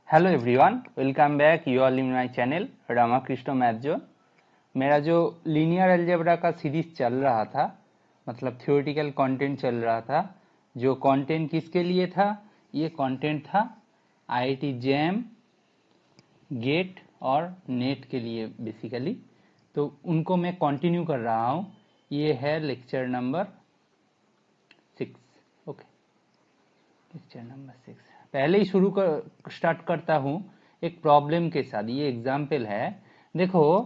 Hello everyone, welcome back. You all in my channel Ramakrishna math zone. मेरा जो linear algebra का series चल रहा था, मतलब थ्योरेटिकल कंटेंट चल रहा था, जो कंटेंट किसके लिए था? ये कंटेंट था आईआईटी जैम, गेट और नेट के लिए बेसिकली। तो उनको मैं कंटिन्यू कर रहा हूँ। ये है lecture number 6। Okay, lecture number 6। पहले ही स्टार्ट करता हूँ एक प्रॉब्लम के साथ। ये एग्जाम्पल है, देखो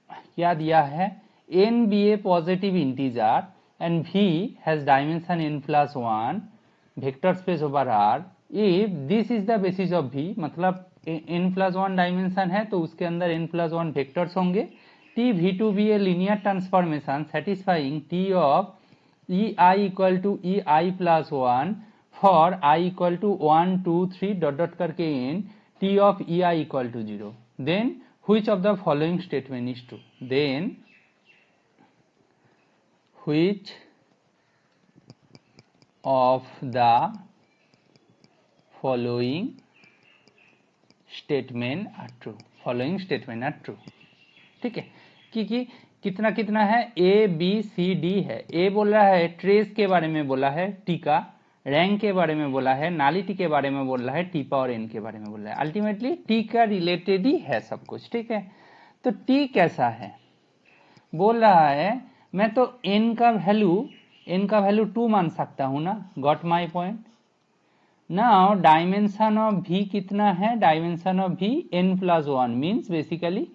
क्या दिया है। n be a positive integer and v has dimension n+1 vector space over R if this is the basis of v, मतलब n+1 डायमेंशन है तो उसके अंदर n+1 वेक्टर्स होंगे। t v2 be a linear transformation satisfying t of ei equal to ei+1 for I equal to 1 2 3 dot dot करके n t of ei equal to 0, then which of the following statement is true? Then which of the following statement are true? Following statement are true। ठीक है, क्योंकि कितना कितना है, A B C D है। ए बोल रहा है ट्रेस के बारे में बोला है, टी का रैंक के बारे में बोला है, नालिटी के बारे में बोल रहा है, टी पावर एन के बारे में बोल रहा है। अल्टीमेटली टी का रिलेटेड ही है सब कुछ। ठीक है, तो टी कैसा है बोल रहा है, मैं तो एन का वैल्यू 2 मान सकता हूं ना। Got my point. Now dimension of v कितना है? Dimension of v n+1 means basically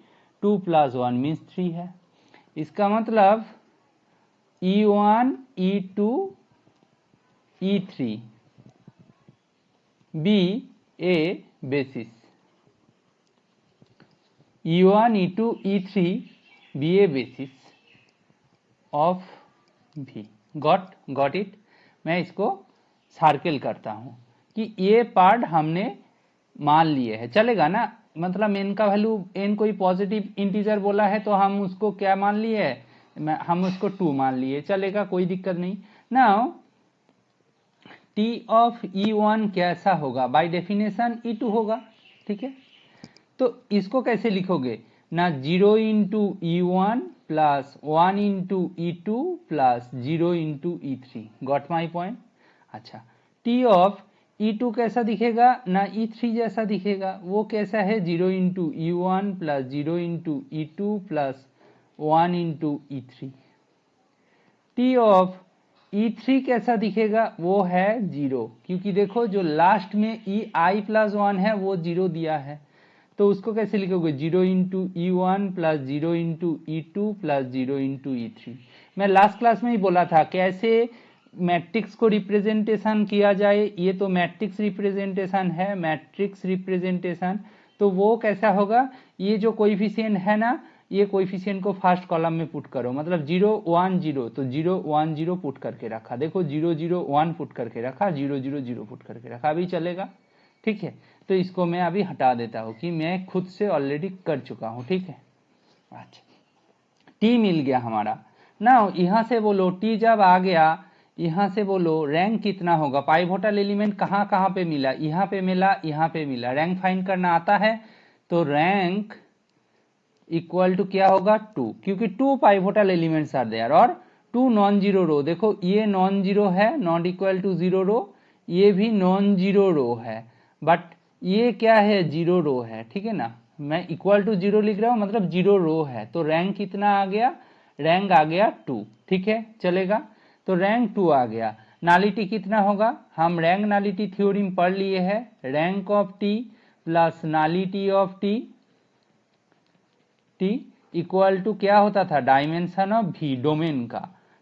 2 + 1 means 3 है। इसका मतलब e1 e2 e3 be a basis, e1 e2 e3 be a basis of v। Got it. मैं इसको सर्किल करता हूं कि ये पार्ट हमने मान लिए है, चलेगा ना। मतलब n का वैल्यू, n कोई पॉजिटिव इंटीजर बोला है तो हम उसको क्या मान लिए है? हम उसको 2 मान लिए, चलेगा, कोई दिक्कत नहीं। नाउ t ऑफ e1 कैसा होगा? बाय डेफिनेशन e2 होगा। ठीक है, तो इसको कैसे लिखोगे ना? 0 into e1 plus 1 into e2 plus 0 into e3। Got my point. अच्छा, t ऑफ e2 कैसा दिखेगा ना? e3 जैसा दिखेगा। वो कैसा है? 0 into e1 plus 0 into e2 plus 1 into e3। t of e3 कैसा दिखेगा? वो है 0, क्योंकि देखो जो लास्ट में ei+1 है वो 0 दिया है, तो उसको कैसे लिखोगे? 0 into e1 plus 0 into e2 plus 0 into e3। मैं लास्ट क्लास में ही बोला था कैसे मैट्रिक्स को रिप्रेजेंटेशन किया जाए। ये तो मैट्रिक्स रिप्रेजेंटेशन है, मैट्रिक्स रिप्रेजेंटेशन। तो वो कैसा होगा? ये जो कोएफिशिएंट है ना, ये कोएफिशिएंट को फर्स्ट कॉलम में पुट करो, मतलब 0 1 0, तो 0 1 0 पुट करके रखा। देखो 0 0 1 पुट करके रखा, 0 0 0 पुट करके रखा, अभी चलेगा। ठीक है, तो इसको मैं अभी हटा देता हूं कि मैं खुद से ऑलरेडी कर चुका हूं। ठीक है, अच्छा, टी मिल गया हमारा ना। यहां से बोलो टी जब आ गया, यहां से बोलो रैंक कितना होगा? पाइवोटल एलिमेंट कहां कहां पे मिला? यहां पे मिला, यहां पे मिला। रैंक फाइंड करना आता है तो रैंक इक्वल टू क्या होगा? 2, क्योंकि 2 पाइवोटल एलिमेंट्स आर देयर और 2 नॉन जीरो रो। देखो ये नॉन जीरो है, नॉट इक्वल टू 0 रो, ये भी नॉन जीरो रो है, बट ये क्या है? 0 रो है। ठीक है ना, मैं इक्वल टू 0 लिख रहा हूं, मतलब 0 रो है। तो रैंक कितना आ गया? रैंक आ गया 2। ठीक है, चलेगा, तो रैंक 2 आ गया। नालिटी कितना होगा? हम रैंक नालिटी थ्योरम पढ़ लिए हैं। Rank of T plus nullity of T equal to क्या होता था? डायमेंशन ऑफ v, डोमेन का।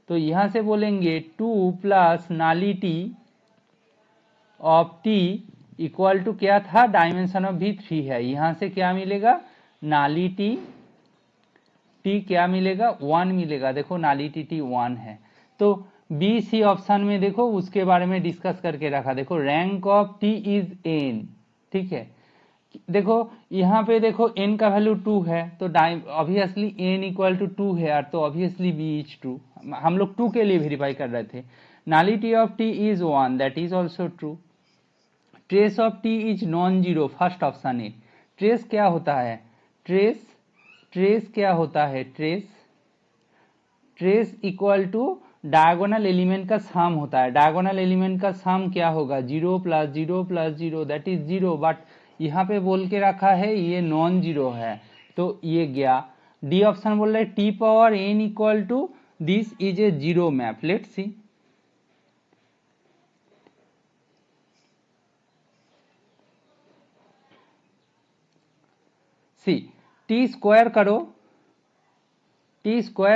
तो यहां से बोलेंगे 2 plus nullity of t equal to क्या था? डायमेंशन ऑफ v 3 है। यहां से क्या मिलेगा? नालिटी t क्या मिलेगा? 1 मिलेगा। देखो नालिटी t 1 है। तो बी सी ऑप्शन में देखो उसके बारे में डिस्कस करके रखा। देखो rank of t is n। ठीक है, देखो यहाँ पे देखो n का वैल्यू 2 है, तो ऑब्वियसली n इक्वल टू 2 है यार, तो ऑब्वियसली b इज ट्रू। हम लोग 2 के लिए वेरीफाई कर रहे थे। Nullity of t is 1, that is also true. Trace of T is non zero, first option it. Trace क्या होता है? ट्रेस क्या होता है? Trace equal to diagonal element का सम होता है। डायगोनल एलिमेंट का सम क्या होगा? 0 + 0 + 0 दैट इज 0, बट यहाँ पे बोल के रखा है ये नॉन जीरो है, तो ये गया। डी ऑप्शन बोल रहे T power n equal to this is a zero map. Let's see. T square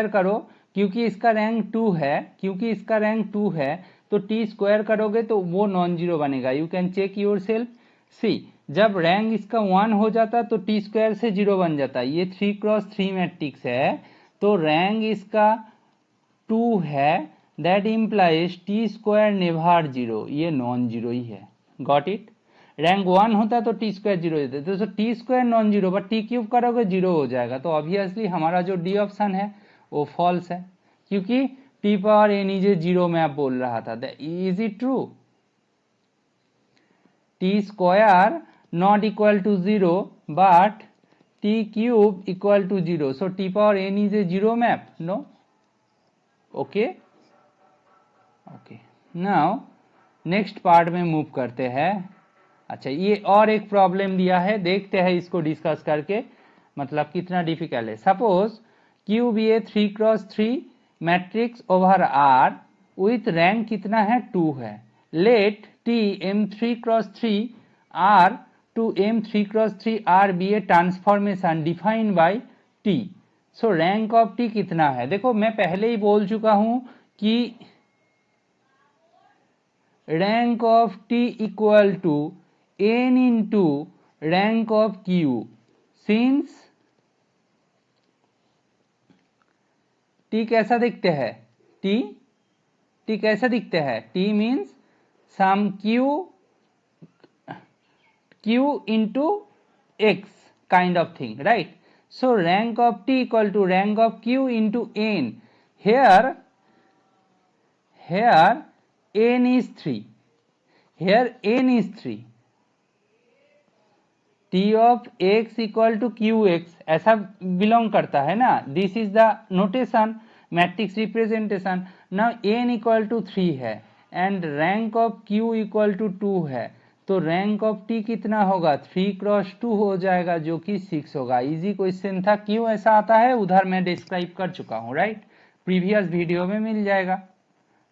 करो, क्योंकि इसका रैंक 2 है, तो टी स्क्वायर करोगे तो वो नॉन जीरो बनेगा। You can check yourself. See, जब रैंक इसका 1 हो जाता है तो टी स्क्वायर से 0 बन जाता है। ये 3x3 मैट्रिक्स है, तो रैंक इसका 2 है, that implies T square never 0, ये नॉन जीरो ही है। Got it? रैंक 1 होता है तो टी स्क्वायर 0 देते, तो T square non zero, but T cube करोगे 0 हो जाएगा। तो ऑब्वियसली हमारा जो डी ऑप्शन है वो फॉल्स है, क्योंकि T power n is a zero map बोल रहा था। Is it true? T square not equal to 0 but T cube equal to 0, so T power n is a zero map? No. Okay, now next part में move करते हैं। अच्छा, ये और एक प्रॉब्लम दिया है, देखते हैं इसको डिस्कस करके मतलब कितना डिफिकल्ट है। Suppose Q be a 3x3 matrix over R with rank कितना है? 2 है। Let T m3x3 R to m3x3 R be a transformation defined by T. So rank of T कितना है? देखो मैं पहले ही बोल चुका हूं कि rank of T equal to n into rank of q, since T कैसा दिखते हैं? टी कैसा दिखते हैं? T means some q into x kind of thing, right? So rank of T equal to rank of q into n। here n is 3, here n is 3, t of x equal to qx ऐसा belong करता है ना। This is the notation, matrix representation. Now n equal to 3 है and rank of q equal to 2 है, तो rank of t कितना होगा? 3x2 हो जाएगा, जो कि 6 होगा। इजी क्वेश्चन था। क्यों ऐसा आता है उधर मैं डिस्क्राइब कर चुका हूँ, राइट? प्रीवियस वीडियो में मिल जाएगा,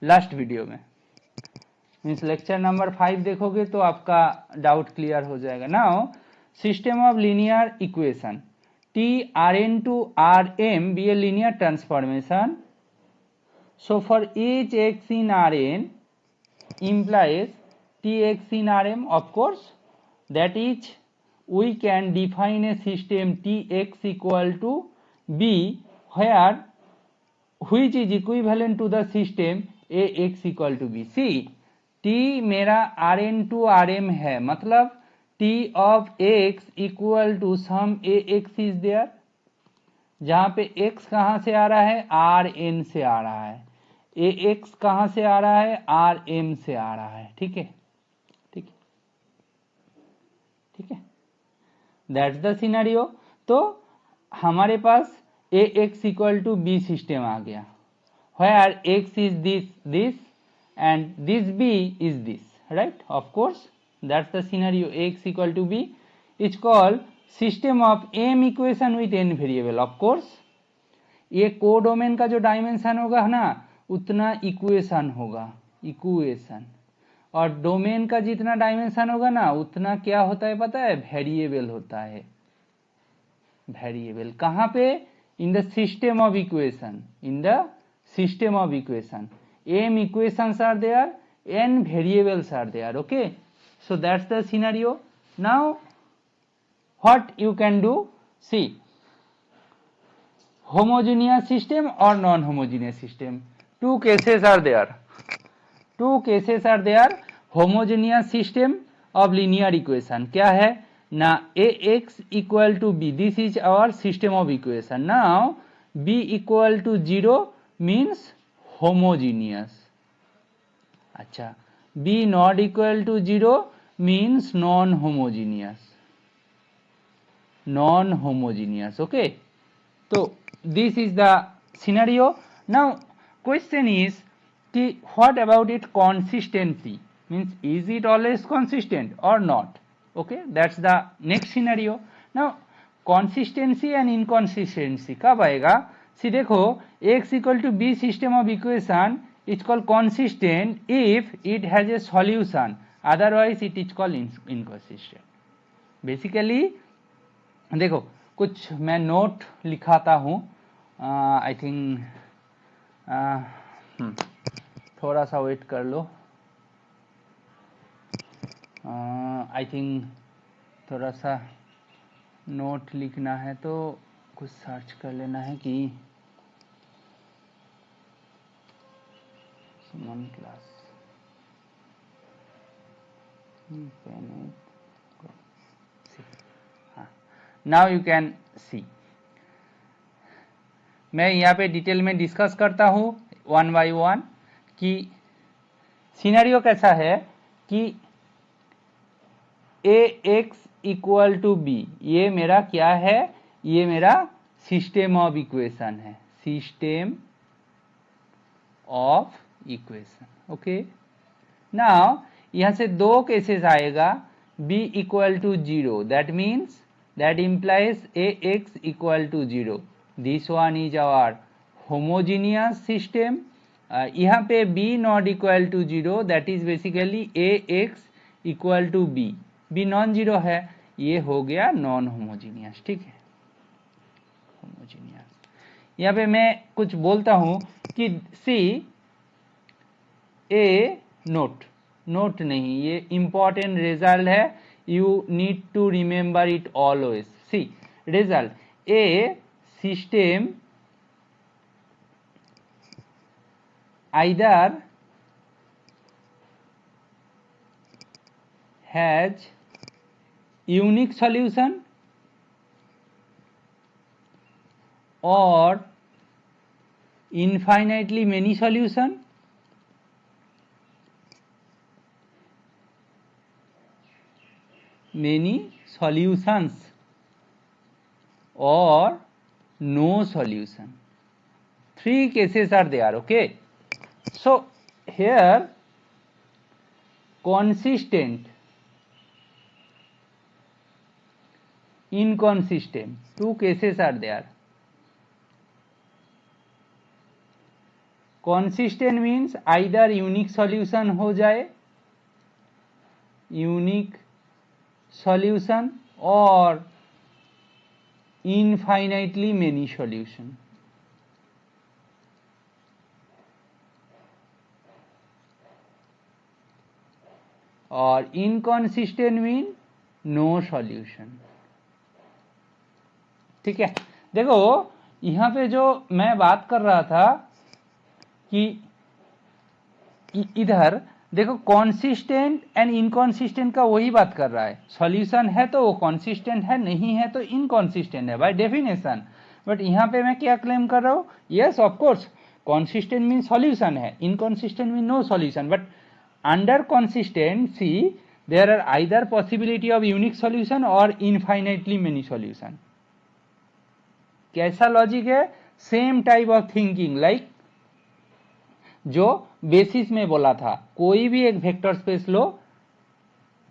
लास्ट वीडियो में, मीन्स लेक्चर नंबर 5 देखोगे तो आपका डाउट क्लियर हो जाएगा। Now system of linear equation, T Rn to Rm be a linear transformation. So for each x in Rn implies Tx in Rm, of course, that is we can define a system Tx equal to B where which is equivalent to the system Ax equal to B. See, T मेरा Rn to Rm है, मतलब t of x equal to some ax is there, जहां पे x कहां से आ रहा है? Rn से आ रहा है। ax कहां से आ रहा है? Rm से आ रहा है। ठीक है, दैट्स द सिनेरियो। तो हमारे पास ax equal to b system आ गया, where x is this and this b is this, right? Of course, that's the scenario. X equal to b is called system of m equation with n variable. Of course, ये codomain का जो dimension होगा ना उतना equation होगा, equation, और domain का जितना डायमेंशन होगा ना उतना क्या होता है पता है? वेरिएबल होता है। वेरिएबल कहाँ पे? In the system of equation, in the system of equation, m equations are there, n variables are there. Okay, so that's the scenario. Now what you can do? See, homogeneous system or non-homogeneous system, two cases are there. Homogeneous system of linear equation क्या है ना? ax equal to b, this is our system of equation. Now b equal to 0 means homogeneous. अच्छा, b not equal to 0 means non-homogeneous. Okay, so this is the scenario. Now question is कि what about its consistency, means is it always consistent or not. Okay, that's the next scenario. Now consistency and inconsistency कब आएगा? सी देखो, x equal to b system of equation is called consistent if it has a solution, otherwise it is called inconsistent. Basically देखो, कुछ मैं note लिखाता हूँ, I think थोड़ा सा wait कर लो, आई थिंक थोड़ा सा नोट लिखना है तो कुछ सर्च कर लेना है कि Suman class now you can see. मैं यहाँ पे डिटेल में डिस्कस करता हूँ वन बाय वन कि सिनेरियो कैसा है कि A X equal to B, ये मेरा क्या है, ये मेरा सिस्टम ऑफ इक्वेशन है, system of equation. Okay, now यहाँ से दो केसेस आएगा, b equal to 0, that means that implies A X equal to 0. This one is our homogeneous system. यहाँ पे b not equal to 0, that is basically A X equal to B. B non zero है, ये हो गया non homogeneous. ठीक है, homogeneous. यहाँ पे मैं कुछ बोलता हूँ कि सी ए नोट नहीं, ये इंपॉर्टेंट रिजल्ट है, you need to remember it always. See result, a system either has unique solution or infinitely many solution, many solutions or no solution. Three cases are there. Okay, so here consistent, inconsistent, two cases are there. consistent means either unique solution हो जाए, unique solution, or infinitely many solution. और inconsistent mean no solution. ठीक है, देखो यहाँ पे जो मैं बात कर रहा था कि इधर देखो कॉन्सिस्टेंट एंड इनकॉन्सिस्टेंट का वही बात कर रहा है. सॉल्यूशन है तो वो कॉन्सिस्टेंट है, नहीं है तो इनकॉन्सिस्टेंट है बाय डेफिनेशन. बट यहाँ पे मैं क्या क्लेम कर रहा हूँ, yes of course consistent mean solution है, inconsistent mean no solution. But under consistency there are either possibility of unique solution or infinitely many solution. कैसा लॉजिक है, same type of thinking like जो basis में बोला था, कोई भी एक वेक्टर स्पेस लो,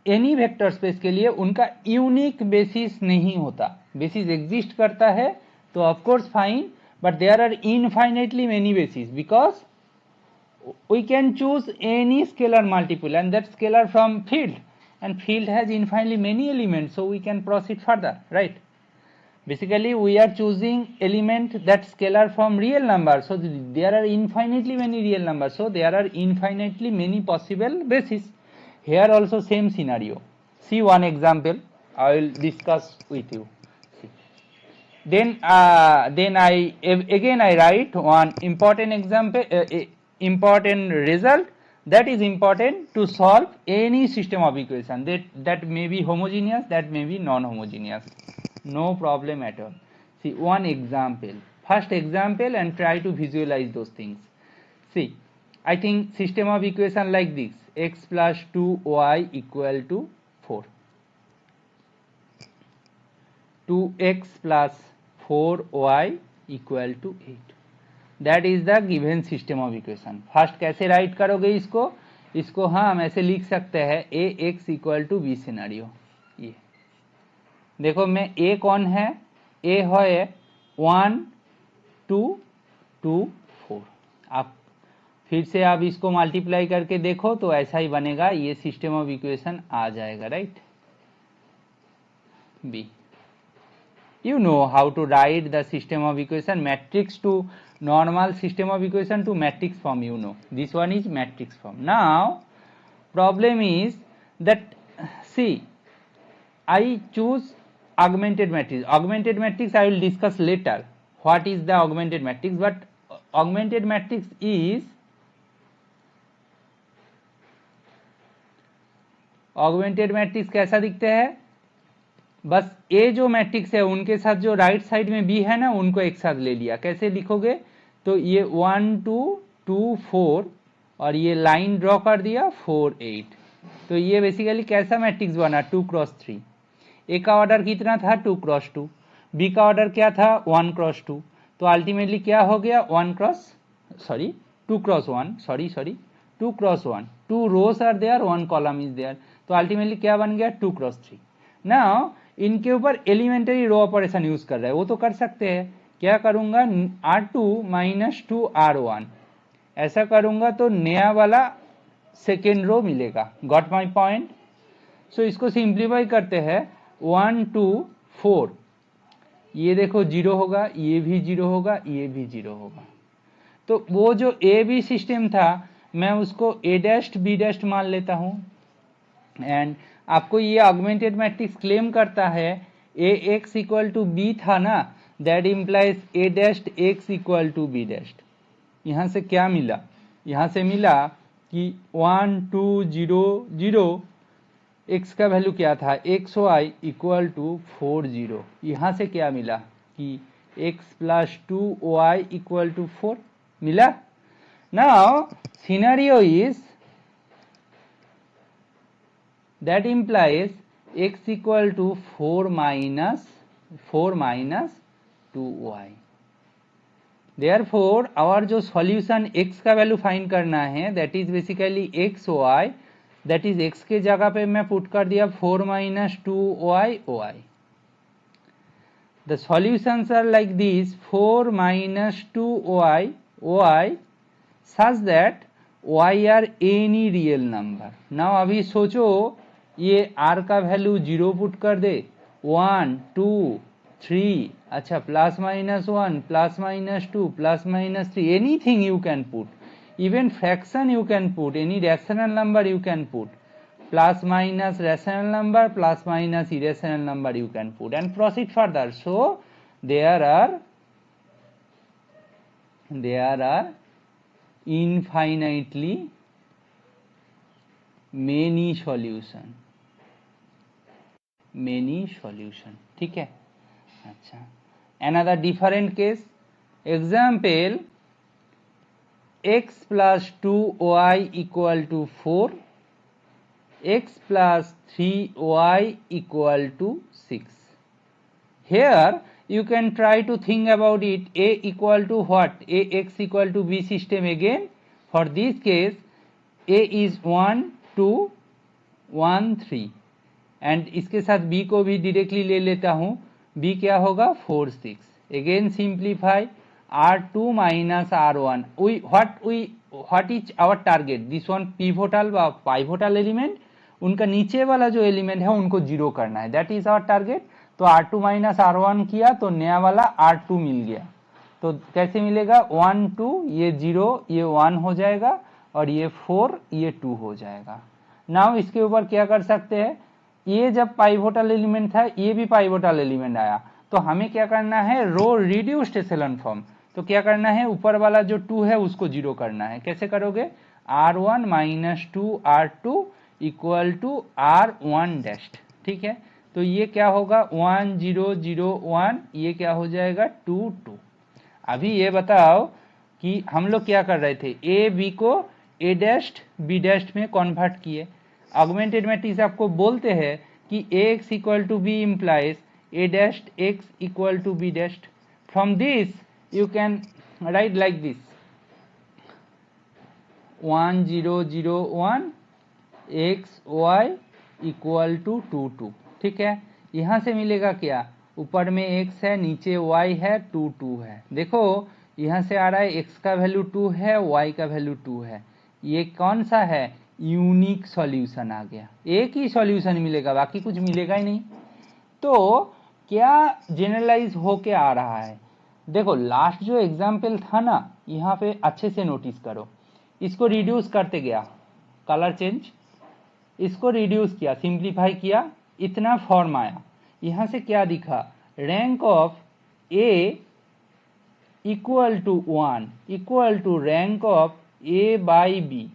एनी वेक्टर स्पेस के लिए उनका यूनिक बेसिस नहीं होता. बेसिस एग्जिस्ट करता है तो of course fine, but there are infinitely many basis because we can choose any scalar multiple and that scalar from field, and field has infinitely many elements, so we can proceed further, right? Basically we are choosing element that scalar from real numbers, so there are infinitely many real numbers, so there are infinitely many possible bases. Here also same scenario. See one example I will discuss with you. Then I again I write one important example, important result that is important to solve any system of equation that may be homogeneous, that may be non-homogeneous, no problem at all. See one example, first example, and try to visualize those things. See, I think system of equation like this, x plus 2y equal to 4, 2x plus 4y equal to 8. That is the given system of equation. First कैसे write करोगे इसको हम ऐसे लिख सकते हैं A X equal to B scenario. ये देखो मैं ए कौन है, ए है 1 2 2 4। आप फिर से आप इसको मल्टीप्लाई करके देखो तो ऐसा ही बनेगा, ये सिस्टम ऑफ इक्वेशन आ जाएगा, right. B, you know how to write the system of equation, matrix to normal system of equation to matrix form, you know this one is matrix form. Now problem is that, see, I choose augmented matrix. Augmented matrix I will discuss later what is the augmented matrix, but augmented matrix is, augmented matrix कैसा दिखते हैं, बस ए जो matrix है उनके साथ जो right side में बी है ना उनको एक साथ ले लिया। कैसे लिखोगे, तो ये 1 2 2 4 और ये लाइन ड्रॉ कर दिया 4 8। तो ये बेसिकली कैसा मैट्रिक्स बना, 2 क्रॉस 3। ए का ऑर्डर कितना था, 2 क्रॉस 2। बी का ऑर्डर क्या था, 1 क्रॉस 2। तो अल्टीमेटली क्या हो गया, 2 cross 1, 2 rows are there, 1 column is there. तो अल्टीमेटली क्या बन गया, 2 क्रॉस 3। नाउ इनके ऊपर एलिमेंटरी रो ऑपरेशन यूज कर रहा है, वो तो कर सकते हैं। क्या करूंगा, R2 माइनस 2 R1 ऐसा करूंगा तो नया वाला सेकेंड रो मिलेगा। Got my point. सो इसको सिंप्लीफाई करते हैं, 1 2 4, ये देखो 0 होगा, ये भी 0 होगा, ये भी 0 होगा। तो वो जो ए बी सिस्टम था मैं उसको ए डैश बी डैश मान लेता हूं। एंड आपको ये ऑगमेंटेड मैट्रिक्स क्लेम करता है A X equal to B था ना, that implies A dash X equal to B dash. यहां से क्या मिला, यहां से मिला कि 1 2 0 0, एक्स का वैल्यू क्या था, एक्स वाई इक्वल टू 4 0। यहां से क्या मिला कि X plus 2 Y equal to 4 मिला। Now scenario is that implies x equal to 4 minus 2y। therefore our जो सॉल्यूशन x का वैल्यू फाइंड करना है that is basically X Y, that is x के जगह पे मैं पुट कर दिया 4 minus 2y y। the solutions are like this, 4 minus 2y y such that y are any real number। now अभी सोचो ये r का वैल्यू 0 पुट कर दे, 1 2 3, अच्छा plus minus 1 plus minus 2 plus minus 3, anything you can put, even fraction you can put, any rational number you can put, plus minus rational number plus minus irrational number you can put and proceed further. So there are infinitely many solution, ठीक है। अच्छा, another different case, example x plus 2y equal to 4, x plus 3y equal to 6। here you can try to think about it, a equal to what, a x equal to b system again। for this case a is 1 2 1 3 and इसके साथ b को भी directly ले लेता हूं, b क्या होगा 4 6। Again simplify, R2 minus R1, what is our target, this one pivotal pivotal element, उनका नीचे वाला जो एलिमेंट है उनको जीरो करना है, दैट इज आवर टारगेट। तो R2 माइनस R1 किया तो नया वाला R2 मिल गया। तो कैसे मिलेगा, 1 2, ये 0 ये 1 हो जाएगा और ये 4 ये 2 हो जाएगा। नाउ इसके ऊपर क्या कर सकते हैं, ये जब पाइवोटल एलिमेंट था ये भी पाइवोटल एलिमेंट आया, तो हमें क्या करना है, रो रिड्यूस्ड एशेलन फॉर्म। तो क्या करना है, ऊपर वाला जो 2 है उसको जीरो करना है। कैसे करोगे, R1 minus 2 R2 equal to R1 dash, ठीक है। तो ये क्या होगा 1 0 0 1, ये क्या हो जाएगा 2 2। अभी ये बताओ कि हम लोग क्या कर रहे थे, ए बी को ए डैश बी डैश में कन्वर्ट किए। ऑगमेंटेड मैट्रिक्स आपको बोलते हैं कि ax equal to B implies a dashed x equal to b dashed. From this you can write like this 1 0 0 1 x y equal to 2 2. ठीक है, यहाँ से मिलेगा क्या, ऊपर में x है, नीचे y है, 2 2 है. देखो यहाँ से आ रहा है x का वैल्यू 2 है, y का वैल्यू 2 है. ये कौन सा है, यूनिक सॉल्यूशन आ गया. एक ही सॉल्यूशन मिलेगा, बाकी कुछ मिलेगा ही नहीं. तो क्या जनरलाइज होके आ रहा है. देखो लास्ट जो एग्जाम्पल था ना, यहाँ पे अच्छे से नोटिस करो. इसको रिड्यूस करते गया, कलर चेंज, इसको रिड्यूस किया, सिंप्लीफाई किया, इतना फॉर्म आया. यहाँ से क्या दिखा, rank of A equal to 1 equal to rank of A by B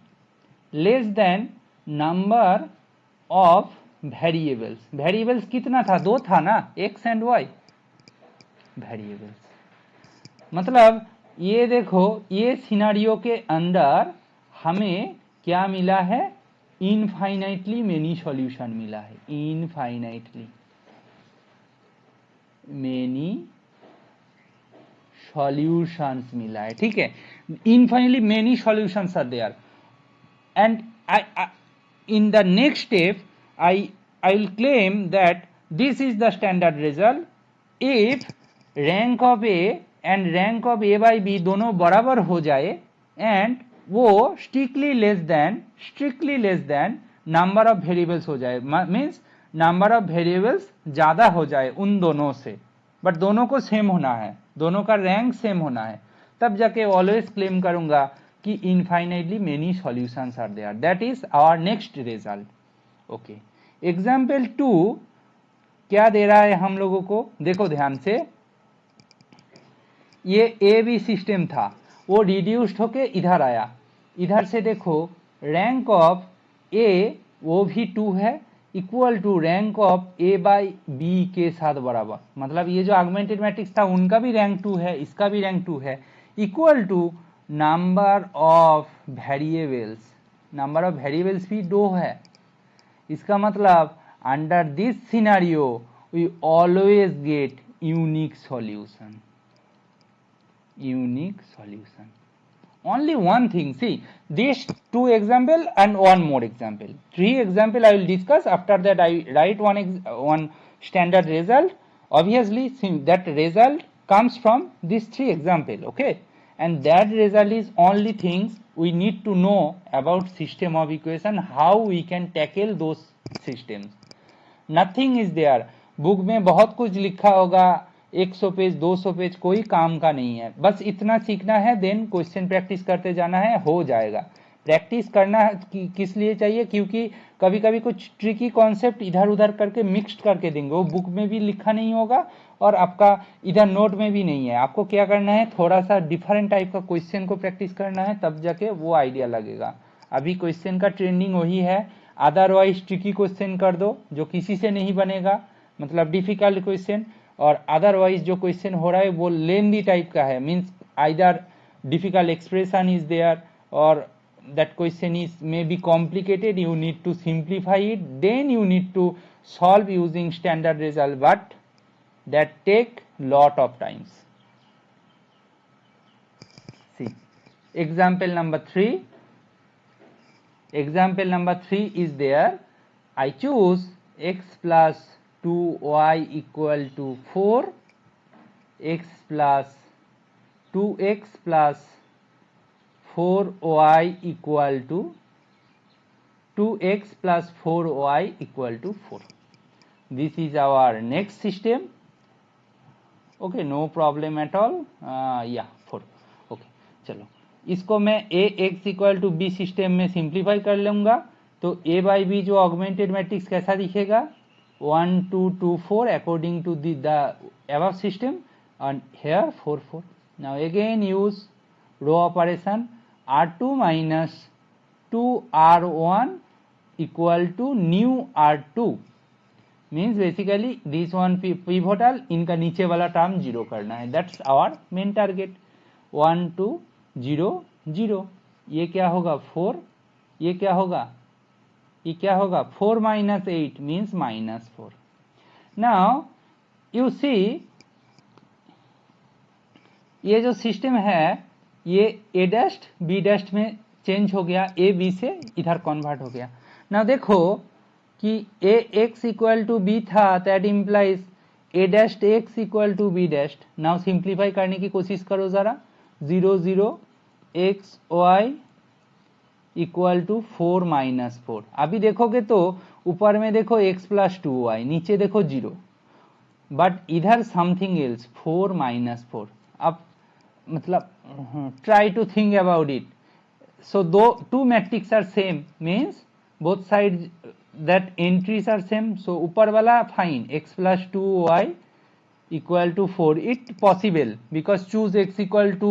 less than number of variables. Variables कितना था, 2 था ना, एक्स एंड वाई. वेरिएबल्स मतलब ये देखो, ये सिनारियो के अंदर हमें क्या मिला है, इनफाइनाइटली मेनी सॉल्यूशन मिला है. इनफाइनाइटली मेनी सॉल्यूशंस मिला है. ठीक है, infinitely many solutions are there. And I in the next step I will claim that this is the standard result if rank of A and rank of A by B दोनों बराबर हो जाए and वो strictly less than number of variables हो जाए. Means number of variables ज़्यादा हो जाए उन दोनों से, बट दोनों को सेम होना है, दोनों का रैंक सेम होना है, तब जाके ऑलवेज क्लेम करूंगा कि infinitely many solutions are there. That is our next result. Okay, example 2 क्या दे रहा है हम लोगों को, देखो ध्यान से. ये ए बी सिस्टम था, वो रिड्यूस्ड होके इधर आया. इधर से देखो रैंक ऑफ ए वो भी 2 है, equal to rank of A by B के साथ बराबर. मतलब ये जो आगमेंटेड मैट्रिक्स था उनका भी रैंक 2 है, इसका भी रैंक 2 है, equal to number of variables. Number of variables भी 2 है. इसका मतलब under this scenario we always get unique solution. Unique solution. Only one thing. See, these 2 example and one more example. 3 example I will discuss. After that, I write one standard result. Obviously, that result comes from these 3 example. Okay, and that result is only things we need to know about system of equation. How we can tackle those systems. Nothing is there. Book में बहुत कुछ लिखा होगा, 100 page 200 page, कोई काम का नहीं है. बस इतना सीखना है, देन क्वेश्चन प्रैक्टिस करते जाना है, हो जाएगा. प्रैक्टिस करना किस लिए चाहिए, क्योंकि कभी कभी कुछ ट्रिकी कॉन्सेप्ट इधर उधर करके मिक्स्ड करके देंगे, वो बुक में भी लिखा नहीं होगा और आपका इधर नोट में भी नहीं है. आपको क्या करना है, थोड़ा सा डिफरेंट टाइप का क्वेश्चन को प्रैक्टिस करना है, तब जाके वो आइडिया लगेगा. अभी क्वेश्चन का ट्रेंडिंग वही है. अदरवाइज ट्रिकी क्वेश्चन कर दो जो किसी से नहीं बनेगा, मतलब डिफिकल्ट क्वेश्चन, और अदरवाइज जो क्वेश्चन हो रहा है वो लेंदी टाइप का है. Means either difficult expression is there और that question is may be complicated, you need to simplify it, then you need to solve using standard result, but that take lot of times. See, example number 3. Example number 3 is there. I choose x plus 2y equal to 4, x plus 2x plus 4y equal to 2x plus 4y equal to 4. This is our next system. Okay, no problem at all. Yeah, 4. Okay, चलो इसको मैं ax equal to b system में simplify कर लूँगा. तो a by b जो augmented matrix कैसा दिखेगा, 1 2 2 4 according to the above system, and here 4 4. Now again use row operation. R2 minus 2R1 equal to new R2 means basically this one pivotal, इनका नीचे वाला टर्म 0 करना है. That's our main target. 1 2 0 0. ये क्या होगा 4, ये क्या होगा, ये क्या होगा 4 - 8 मीन्स -4। नाउ यू सी ये जो सिस्टम है ये ए डस्ट बी डस्ट में चेंज हो गया, ए बी से इधर कन्वर्ट हो गया। नाउ देखो कि A X equal to B था, that implies A dash X equal to B dash. Now simplify करने की कोशिश करो जरा, 0 0 एक्स वाई इक्वल टू 4 - 4। अभी देखोगे तो ऊपर में देखो x + 2y, नीचे देखो 0, बट इधर समथिंग एल्स 4 - 4। अब मतलब try to think about it. So two matrices are same means both sides that entries are same, so ऊपर वाला fine x + 2y equal to 4, it possible because choose x equal to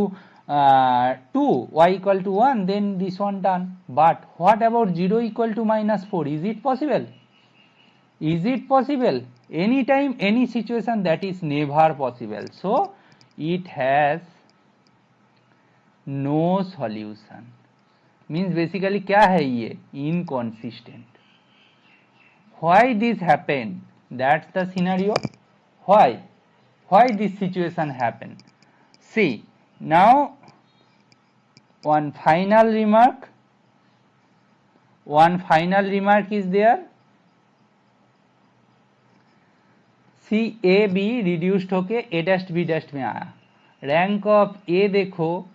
2, y equal to 1, then this one done. But what about 0 equal to -4? Is it possible? Is it possible? Anytime, any situation, that is never possible. So it has no solution. Means basically क्या है ये? Inconsistent. Why this happened? That's the scenario. Why this situation happened? See, now one final remark is there. See A B reduced होके A dust B dust में आया। Rank of ए देखो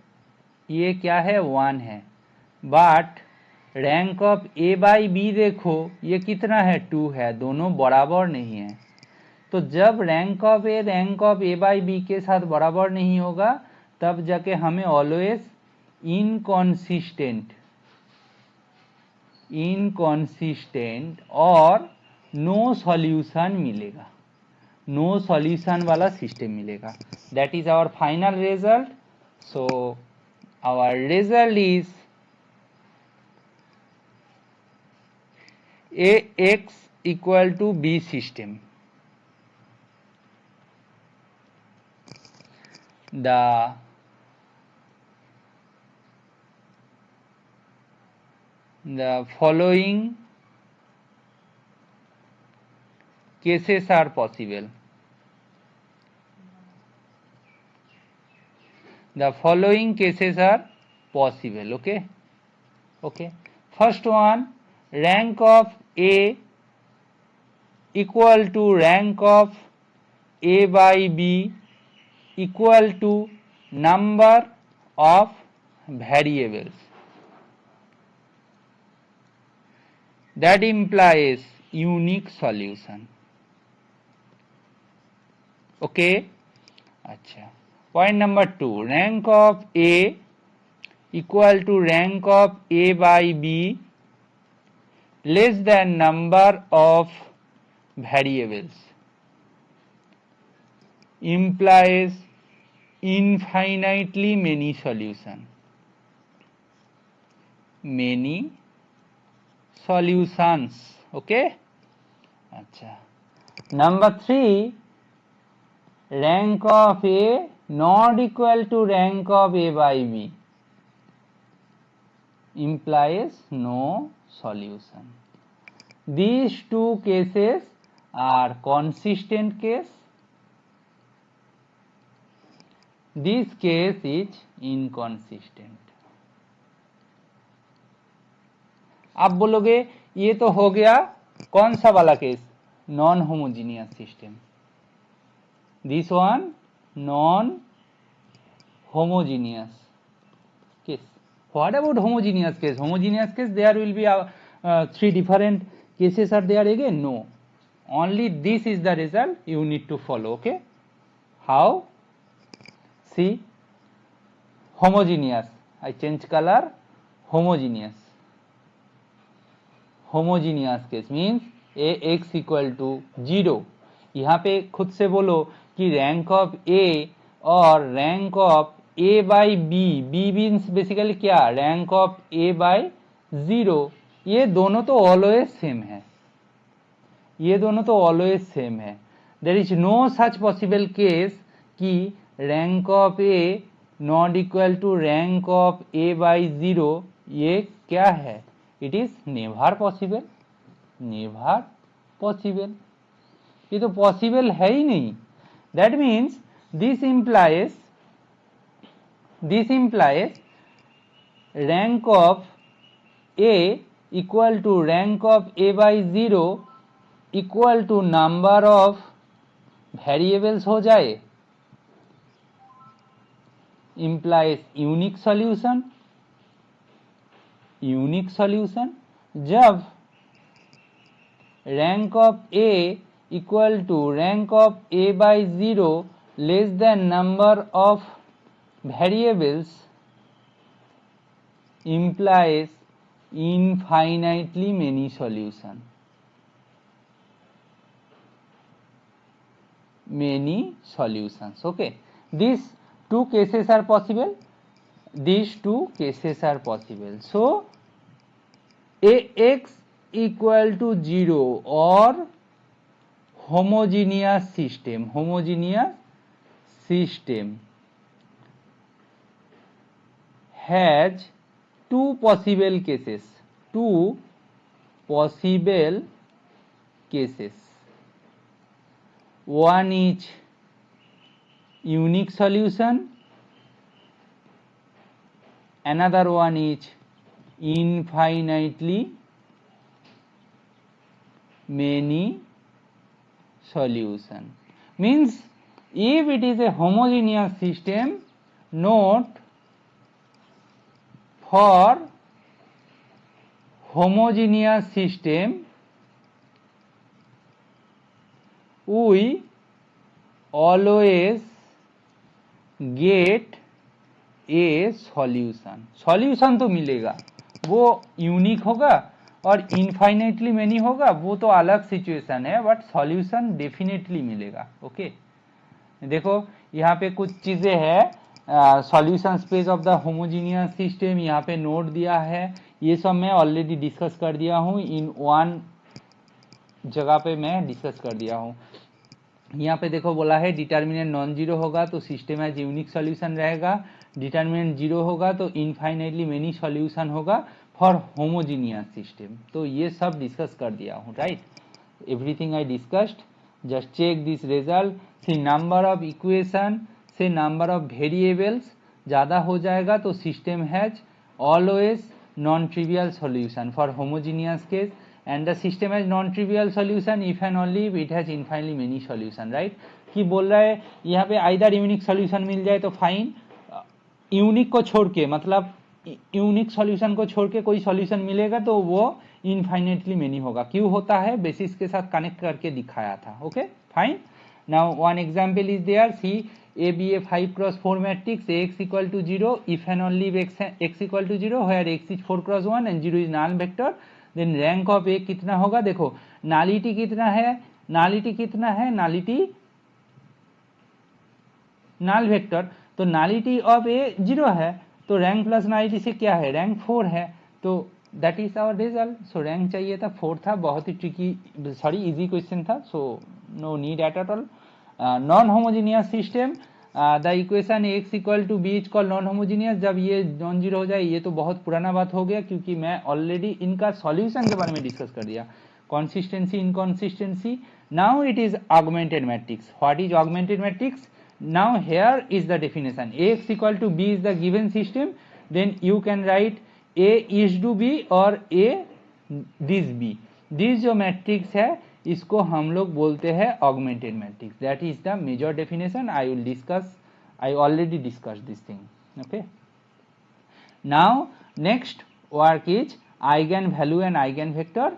ये क्या है 1 है, but rank of A by B देखो ये कितना है 2 है, दोनों बराबर नहीं है। तो जब rank of A by B के साथ बराबर नहीं होगा तब जाके हमें ऑलवेज इनकॉन्सिस्टेंट और नो सॉल्यूशन मिलेगा, नो सॉल्यूशन वाला सिस्टम मिलेगा। That is our final result. So our result is A X equal to B system. The following cases are possible. The following cases are possible. Okay. First one, rank of A equal to rank of A by B equal to number of variables. That implies unique solution. Okay. अच्छा, point number 2, rank of A equal to rank of A by B less than number of variables implies infinitely many solution. Many solutions. Okay. अच्छा, number 3, rank of A not equal to rank of A by B implies no solution. These two cases are consistent case. This case is inconsistent. आप बोलोगे ये तो हो गया कौन सा वाला case? Non homogeneous system. This one non homogeneous case. What about homogeneous case? Homogeneous case, there will be 3 different cases are there again? No, only this is the result you need to follow. Okay, how? See, homogeneous, I change color, homogeneous case means Ax equal to 0। यहाँ पे खुद से बोलो कि rank of A और rank of A by B, B means basically क्या? Rank of A by 0, ये दोनों तो ऑलवेज सेम है, ये दोनों तो ऑलवेज सेम है। There is no such possible case कि rank of A not equal to rank of A by 0, ये क्या है? It is never possible. Never possible, ये तो पॉसिबल है ही नहीं। दैट मीन्स दिस implies rank of A equal to rank of A by 0 equal to number of variables हो जाए, implies unique solution। जब rank of A equal to rank of A by 0 less than number of variables implies infinitely many solution। many solutions, okay, these two cases are possible, so Ax equal to 0 or homogeneous system has two possible cases, one is unique solution, another one is infinitely many solution। means if it is a homogeneous system, note for homogeneous system we always get a solution तो मिलेगा, वो unique होगा और infinitely many होगा, वो तो अलग situation है, बट सॉल्यूशन डेफिनेटली मिलेगा। ओके देखो यहाँ पे कुछ चीजें है, solution space of the homogeneous system यहाँ पे नोट दिया है, ये सब मैं ऑलरेडी डिस्कस कर दिया हूँ, इन वन जगह पे मैं डिस्कस कर दिया हूँ। यहाँ पे देखो बोला है डिटर्मिनेंट नॉन जीरो होगा तो सिस्टम एज यूनिक सॉल्यूशन रहेगा, डिटर्मिनेंट जीरो होगा तो इनफाइनाइटली मेनी सॉल्यूशन होगा फॉर होमोजीनियस सिस्टम। तो ये सब डिस्कस कर दिया हूँ, right, everything I discussed, just check this result. See number of equation से नंबर ऑफ वेरिएबल्स ज़्यादा हो जाएगा तो system has always non trivial solution for homogeneous case, and the system has non-trivial solution if and only if it has infinitely many solution, right। कि बोल रहा है यहाँ पे आइदर यूनिक सॉल्यूशन मिल जाए तो फाइन, यूनिक को छोड़ के मतलब यूनिक सॉल्यूशन को छोड़ के कोई सॉल्यूशन मिलेगा तो वो इनफाइनेटली मेनी होगा। क्यों होता है, बेसिस के साथ कनेक्ट करके दिखाया था। Okay fine, now one example is there, see A B A 5x4 matrix x equal to 0 if and only x equal to 0 where x is 4x1 and 0 is null vector, then rank of A कितना होगा, देखो नालिटी कितना है, नालिटी null vector, तो नालिटी of ए 0 है तो rank plus नालिटी से क्या है, रैंक 4 है, तो that is our result. So rank चाहिए था 4 था, बहुत ही ट्रिकी इजी क्वेश्चन था, so no need at all. Non homogeneous system, the equation x equal to b is called non homogeneous, जब ये नॉन जीरो हो जाए, ये तो बहुत पुराना बात हो गया क्योंकि मैं ऑलरेडी इनका सॉल्यूशन के बारे में डिस्कस कर दिया। Consistency inconsistency, now it is augmented matrix. What is augmented matrix, now here is the definition, x equal to b is the given system, then you can write a is to b और a this b, this जो matrix है इसको हम लोग बोलते हैं augmented matrix. That is the major definition, I will discuss, I already discuss this thing. Okay now next work is eigen value and eigen vector,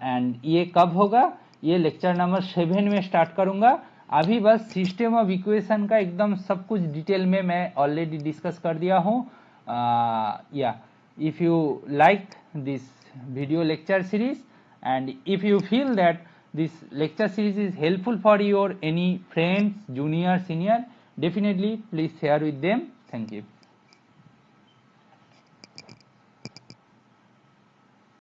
and ये कब होगा, ये लेक्चर नंबर 7 में स्टार्ट करूंगा। अभी बस सिस्टम ऑफ इक्वेशन का एकदम सब कुछ डिटेल में मैं ऑलरेडी डिस्कस कर दिया हूँ। या if you like this video lecture series and if you feel that this lecture series is helpful for your any friends, junior, senior, definitely please share with them. Thank you.